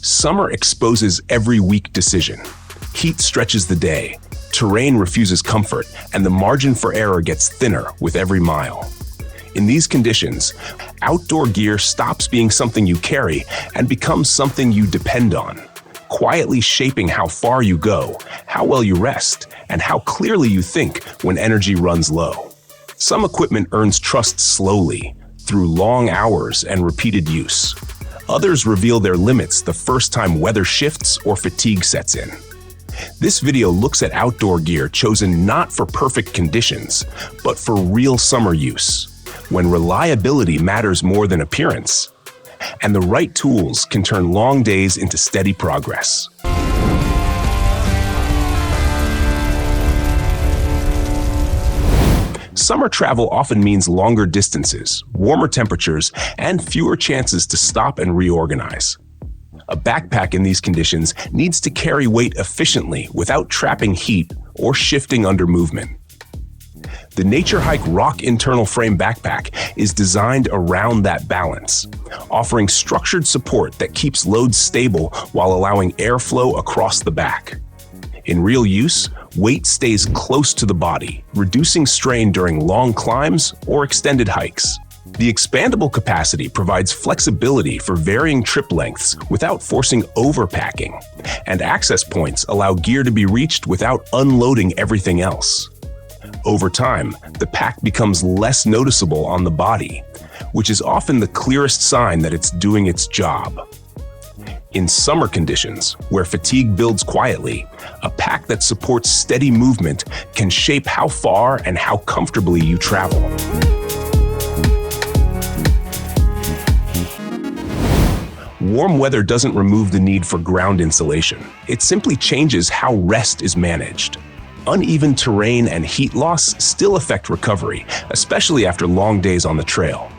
Summer exposes every weak decision. Heat stretches the day, terrain refuses comfort, and the margin for error gets thinner with every mile. In these conditions, outdoor gear stops being something you carry and becomes something you depend on, quietly shaping how far you go, how well you rest, and how clearly you think when energy runs low. Some equipment earns trust slowly, through long hours and repeated use. Others reveal their limits the first time weather shifts or fatigue sets in. This video looks at outdoor gear chosen not for perfect conditions, but for real summer use, when reliability matters more than appearance, and the right tools can turn long days into steady progress. Summer travel often means longer distances, warmer temperatures, and fewer chances to stop and reorganize. A backpack in these conditions needs to carry weight efficiently without trapping heat or shifting under movement. The Naturehike Rock internal frame backpack is designed around that balance, offering structured support that keeps loads stable while allowing airflow across the back. In real use, weight stays close to the body, reducing strain during long climbs or extended hikes. The expandable capacity provides flexibility for varying trip lengths without forcing overpacking, and access points allow gear to be reached without unloading everything else. Over time, the pack becomes less noticeable on the body, which is often the clearest sign that it's doing its job. In summer conditions, where fatigue builds quietly, a pack that supports steady movement can shape how far and how comfortably you travel. Warm weather doesn't remove the need for ground insulation. It simply changes how rest is managed. Uneven terrain and heat loss still affect recovery, especially after long days on the trail.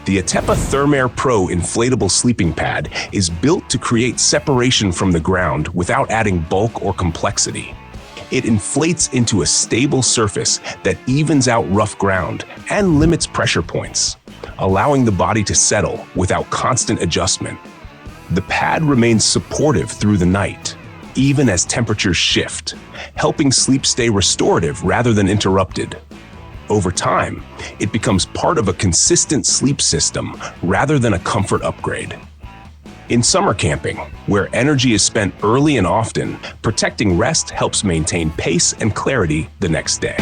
The ATEPA ThermAir Pro Inflatable Sleeping Pad is built to create separation from the ground without adding bulk or complexity. It inflates into a stable surface that evens out rough ground and limits pressure points, allowing the body to settle without constant adjustment. The pad remains supportive through the night, even as temperatures shift, helping sleep stay restorative rather than interrupted. Over time, it becomes part of a consistent sleep system rather than a comfort upgrade. In summer camping, where energy is spent early and often, protecting rest helps maintain pace and clarity the next day.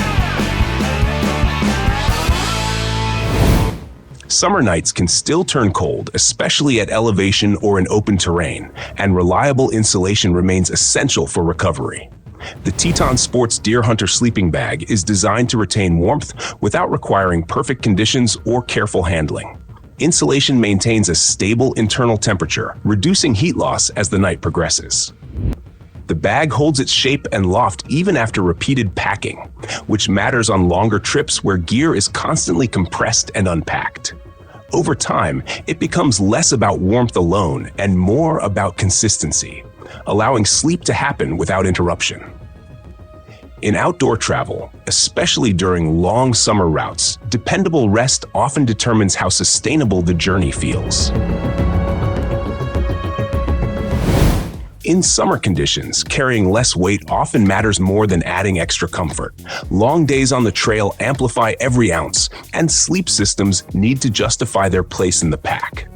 Summer nights can still turn cold, especially at elevation or in open terrain, and reliable insulation remains essential for recovery. The TETON Sports Deer Hunter sleeping bag is designed to retain warmth without requiring perfect conditions or careful handling. Insulation maintains a stable internal temperature, reducing heat loss as the night progresses. The bag holds its shape and loft even after repeated packing, which matters on longer trips where gear is constantly compressed and unpacked. Over time, it becomes less about warmth alone and more about consistency, allowing sleep to happen without interruption. In outdoor travel, especially during long summer routes, dependable rest often determines how sustainable the journey feels. In summer conditions, carrying less weight often matters more than adding extra comfort. Long days on the trail amplify every ounce, and sleep systems need to justify their place in the pack.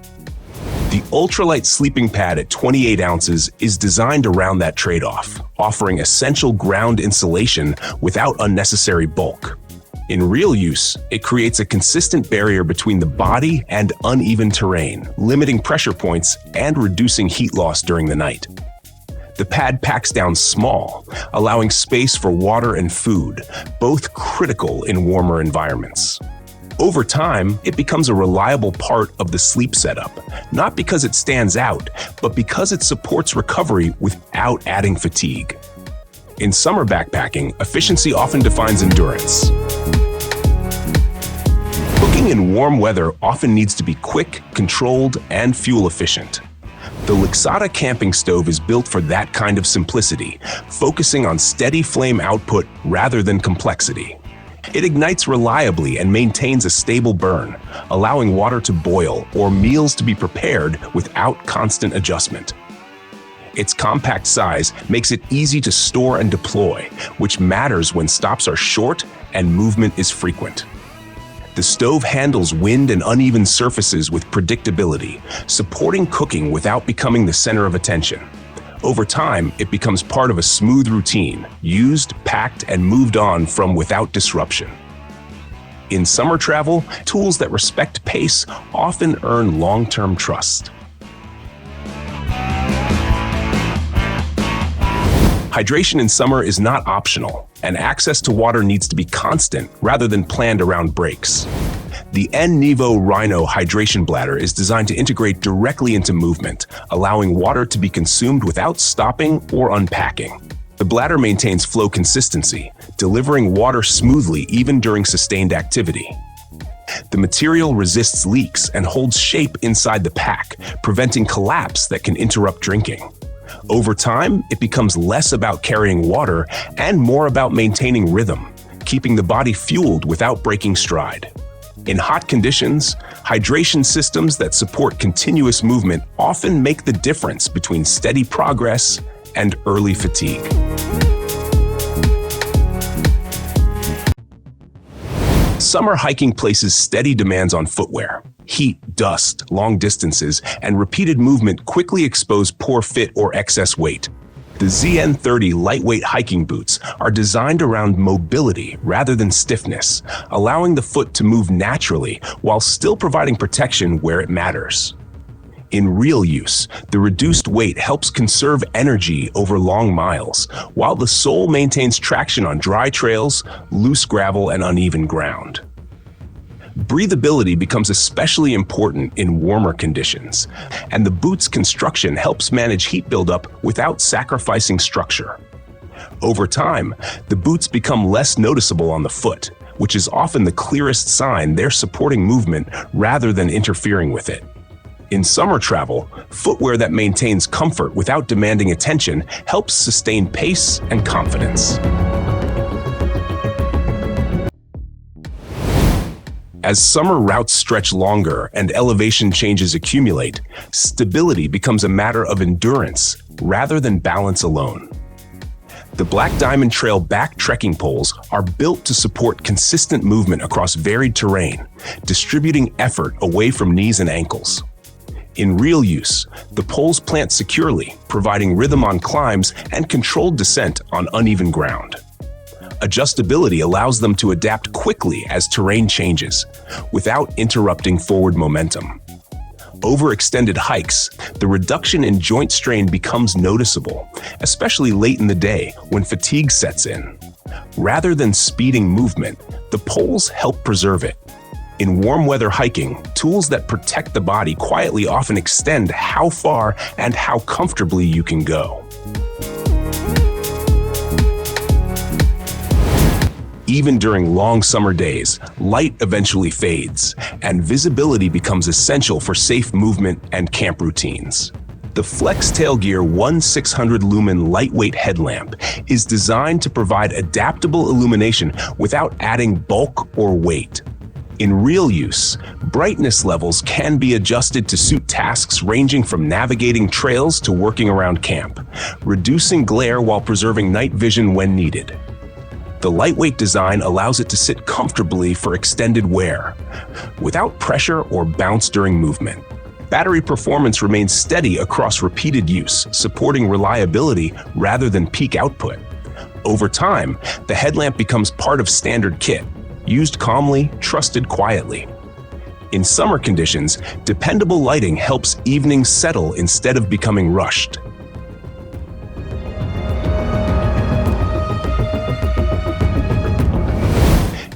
The Ultralight Sleeping Pad at 28 ounces is designed around that trade-off, offering essential ground insulation without unnecessary bulk. In real use, it creates a consistent barrier between the body and uneven terrain, limiting pressure points and reducing heat loss during the night. The pad packs down small, allowing space for water and food, both critical in warmer environments. Over time, it becomes a reliable part of the sleep setup, not because it stands out, but because it supports recovery without adding fatigue. In summer backpacking, efficiency often defines endurance. Cooking in warm weather often needs to be quick, controlled, and fuel efficient. The Lixada camping stove is built for that kind of simplicity, focusing on steady flame output rather than complexity. It ignites reliably and maintains a stable burn, allowing water to boil or meals to be prepared without constant adjustment. Its compact size makes it easy to store and deploy, which matters when stops are short and movement is frequent. The stove handles wind and uneven surfaces with predictability, supporting cooking without becoming the center of attention. Over time, it becomes part of a smooth routine, used, packed, and moved on from without disruption. In summer travel, tools that respect pace often earn long-term trust. Hydration in summer is not optional, and access to water needs to be constant rather than planned around breaks. The NEVO RHINO hydration bladder is designed to integrate directly into movement, allowing water to be consumed without stopping or unpacking. The bladder maintains flow consistency, delivering water smoothly even during sustained activity. The material resists leaks and holds shape inside the pack, preventing collapse that can interrupt drinking. Over time, it becomes less about carrying water and more about maintaining rhythm, keeping the body fueled without breaking stride. In hot conditions, hydration systems that support continuous movement often make the difference between steady progress and early fatigue. Summer hiking places steady demands on footwear. Heat, dust, long distances, and repeated movement quickly expose poor fit or excess weight. The ZN30 lightweight hiking boots are designed around mobility rather than stiffness, allowing the foot to move naturally while still providing protection where it matters. In real use, the reduced weight helps conserve energy over long miles, while the sole maintains traction on dry trails, loose gravel, and uneven ground. Breathability becomes especially important in warmer conditions, and the boot's construction helps manage heat buildup without sacrificing structure. Over time, the boots become less noticeable on the foot, which is often the clearest sign they're supporting movement rather than interfering with it. In summer travel, footwear that maintains comfort without demanding attention helps sustain pace and confidence. As summer routes stretch longer and elevation changes accumulate, stability becomes a matter of endurance rather than balance alone. The Black Diamond Trail back trekking poles are built to support consistent movement across varied terrain, distributing effort away from knees and ankles. In real use, the poles plant securely, providing rhythm on climbs and controlled descent on uneven ground. Adjustability allows them to adapt quickly as terrain changes, without interrupting forward momentum. Over extended hikes, the reduction in joint strain becomes noticeable, especially late in the day when fatigue sets in. Rather than speeding movement, the poles help preserve it. In warm weather hiking, tools that protect the body quietly often extend how far and how comfortably you can go. Even during long summer days, light eventually fades, and visibility becomes essential for safe movement and camp routines. The FLEXTAILGEAR 1600 Lumen lightweight headlamp is designed to provide adaptable illumination without adding bulk or weight. In real use, brightness levels can be adjusted to suit tasks ranging from navigating trails to working around camp, reducing glare while preserving night vision when needed. The lightweight design allows it to sit comfortably for extended wear, without pressure or bounce during movement. Battery performance remains steady across repeated use, supporting reliability rather than peak output. Over time, the headlamp becomes part of standard kit, used calmly, trusted quietly. In summer conditions, dependable lighting helps evenings settle instead of becoming rushed.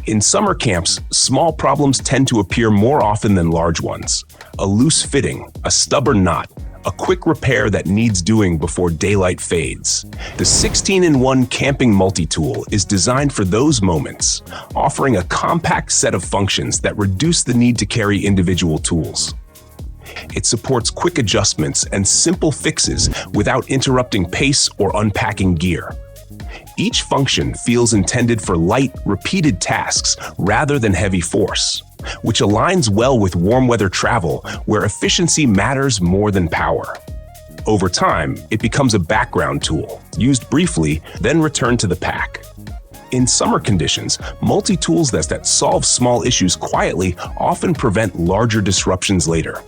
In summer camps, small problems tend to appear more often than large ones. A loose fitting, a stubborn knot, a quick repair that needs doing before daylight fades. The 16-in-1 camping multi-tool is designed for those moments, offering a compact set of functions that reduce the need to carry individual tools. It supports quick adjustments and simple fixes without interrupting pace or unpacking gear. Each function feels intended for light, repeated tasks rather than heavy force, which aligns well with warm weather travel where efficiency matters more than power. Over time, it becomes a background tool, used briefly, then returned to the pack. In summer conditions, multi-tools that solve small issues quietly often prevent larger disruptions later.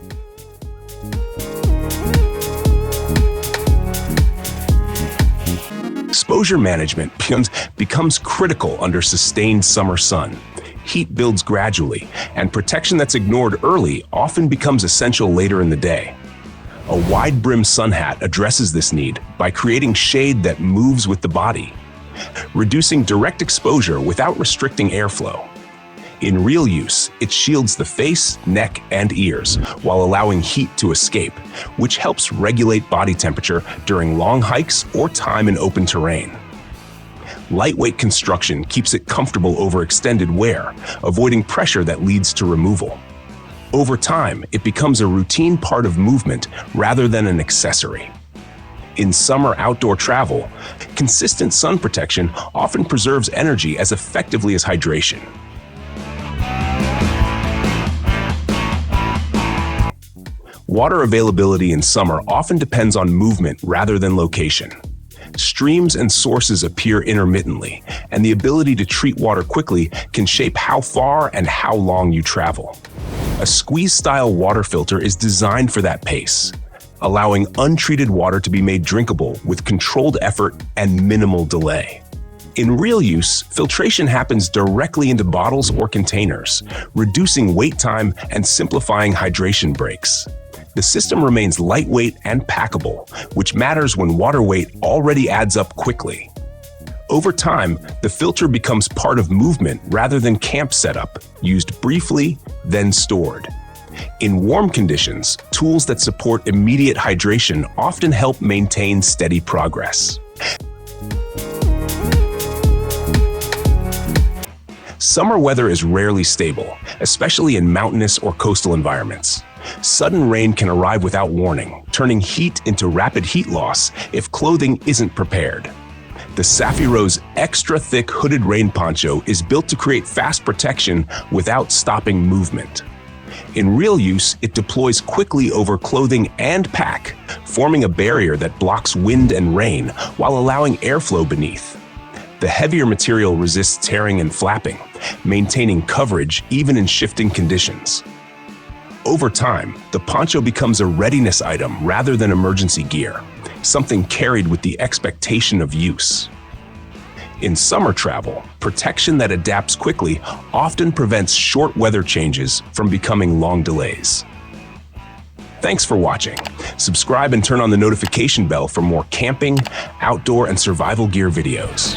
Exposure management becomes critical under sustained summer sun. Heat builds gradually, and protection that's ignored early often becomes essential later in the day. A wide-brim sun hat addresses this need by creating shade that moves with the body, reducing direct exposure without restricting airflow. In real use, it shields the face, neck, and ears while allowing heat to escape, which helps regulate body temperature during long hikes or time in open terrain. Lightweight construction keeps it comfortable over extended wear, avoiding pressure that leads to removal. Over time, it becomes a routine part of movement rather than an accessory. In summer outdoor travel, consistent sun protection often preserves energy as effectively as hydration. Water availability in summer often depends on movement rather than location. Streams and sources appear intermittently, and the ability to treat water quickly can shape how far and how long you travel. A squeeze-style water filter is designed for that pace, allowing untreated water to be made drinkable with controlled effort and minimal delay. In real use, filtration happens directly into bottles or containers, reducing wait time and simplifying hydration breaks. The system remains lightweight and packable, which matters when water weight already adds up quickly. Over time, the filter becomes part of movement rather than camp setup, used briefly, then stored. In warm conditions, tools that support immediate hydration often help maintain steady progress. Summer weather is rarely stable, especially in mountainous or coastal environments. Sudden rain can arrive without warning, turning heat into rapid heat loss if clothing isn't prepared. The SaphiRose extra-thick hooded rain poncho is built to create fast protection without stopping movement. In real use, it deploys quickly over clothing and pack, forming a barrier that blocks wind and rain while allowing airflow beneath. The heavier material resists tearing and flapping, maintaining coverage even in shifting conditions. Over time, the poncho becomes a readiness item rather than emergency gear, something carried with the expectation of use. In summer travel, protection that adapts quickly often prevents short weather changes from becoming long delays. Thanks for watching. Subscribe and turn on the notification bell for more camping, outdoor, and survival gear videos.